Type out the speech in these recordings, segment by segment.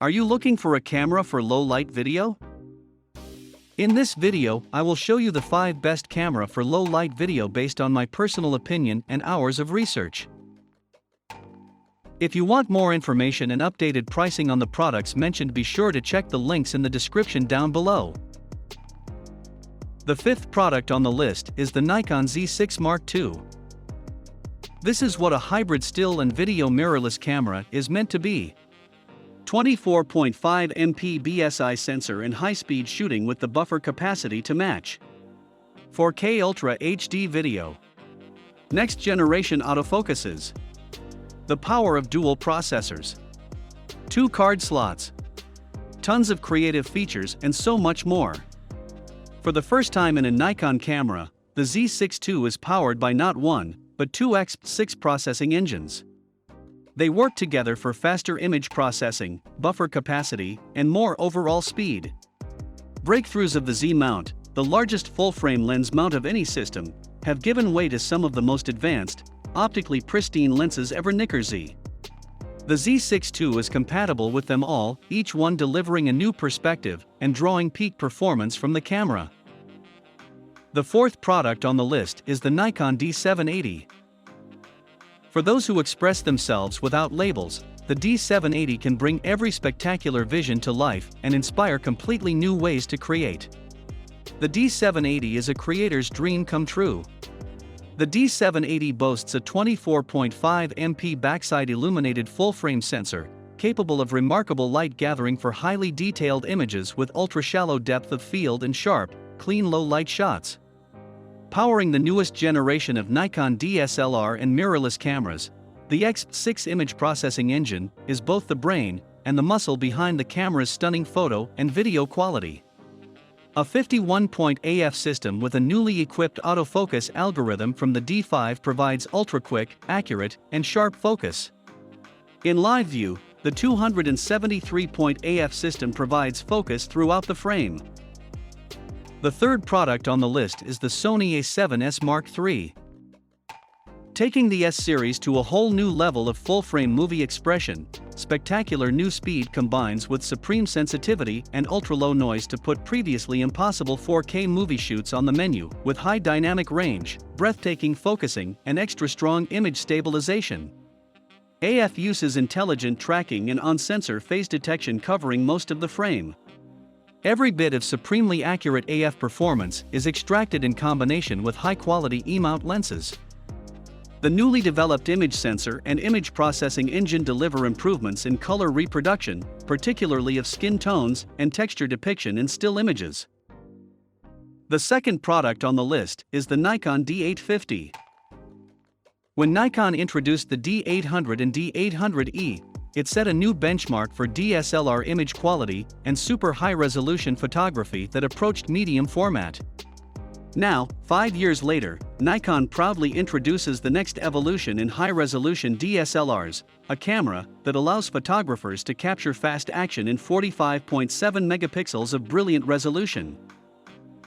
Are you looking for a camera for low-light video? In this video, I will show you the 5 best camera for low-light video based on my personal opinion and hours of research. If you want more information and updated pricing on the products mentioned, be sure to check the links in the description down below. The 5th product on the list is the Nikon Z6 Mark II. This is what a hybrid still and video mirrorless camera is meant to be. 24.5 MP BSI sensor and high-speed shooting with the buffer capacity to match. 4K Ultra HD video. Next generation autofocuses. The power of dual processors. 2 card slots. Tons of creative features and so much more. For the first time in a Nikon camera, the Z6 II is powered by not one, but 2 X6 processing engines. They work together for faster image processing, buffer capacity, and more overall speed. Breakthroughs of the Z mount, the largest full-frame lens mount of any system, have given way to some of the most advanced, optically pristine lenses ever. Nikon Z. The Z6 II is compatible with them all, each one delivering a new perspective and drawing peak performance from the camera. The 4th product on the list is the Nikon D780. For those who express themselves without labels, the D780 can bring every spectacular vision to life and inspire completely new ways to create. The D780 is a creator's dream come true. The D780 boasts a 24.5 MP backside illuminated full-frame sensor, capable of remarkable light gathering for highly detailed images with ultra-shallow depth of field and sharp, clean low-light shots. Powering the newest generation of Nikon DSLR and mirrorless cameras, the X6 image processing engine is both the brain and the muscle behind the camera's stunning photo and video quality. A 51-point AF system with a newly equipped autofocus algorithm from the D5 provides ultra-quick, accurate, and sharp focus. In live view, the 273-point AF system provides focus throughout the frame. The 3rd product on the list is the Sony A7S Mark III. Taking the S series to a whole new level of full-frame movie expression, spectacular new speed combines with supreme sensitivity and ultra-low noise to put previously impossible 4K movie shoots on the menu, with high dynamic range, breathtaking focusing, and extra-strong image stabilization. AF uses intelligent tracking and on-sensor phase detection covering most of the frame. Every bit of supremely accurate AF performance is extracted in combination with high-quality E-mount lenses. The newly developed image sensor and image processing engine deliver improvements in color reproduction, particularly of skin tones and texture depiction in still images. The 2nd product on the list is the Nikon D850. When Nikon introduced the D800 and D800E, it set a new benchmark for DSLR image quality and super high-resolution photography that approached medium format. Now, 5 years later, Nikon proudly introduces the next evolution in high-resolution DSLRs, a camera that allows photographers to capture fast action in 45.7 megapixels of brilliant resolution.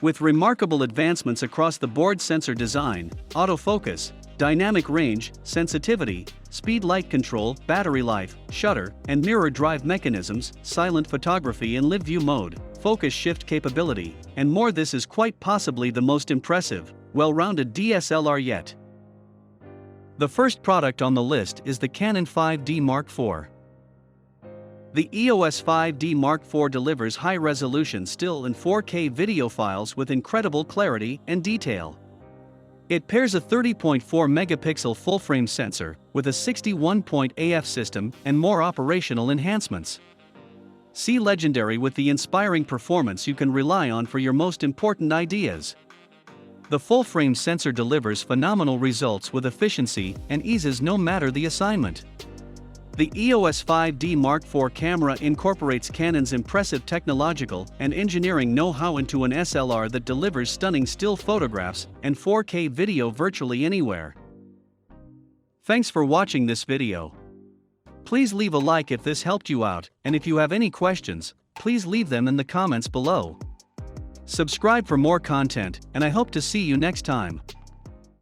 With remarkable advancements across the board: sensor design, autofocus, dynamic range, sensitivity, speed light control, battery life, shutter and mirror drive mechanisms, silent photography in live view mode, focus shift capability, and more, this is quite possibly the most impressive, well-rounded DSLR yet. The 1st product on the list is the Canon 5D Mark IV. The EOS 5D Mark IV delivers high-resolution still and 4K video files with incredible clarity and detail. It pairs a 30.4 megapixel full-frame sensor with a 61-point AF system and more operational enhancements. See legendary with the inspiring performance you can rely on for your most important ideas. The full-frame sensor delivers phenomenal results with efficiency and eases no matter the assignment. The EOS 5D Mark IV camera incorporates Canon's impressive technological and engineering know-how into an SLR that delivers stunning still photographs and 4K video virtually anywhere. Thanks for watching this video. Please leave a like if this helped you out, and if you have any questions, please leave them in the comments below. Subscribe for more content, and I hope to see you next time.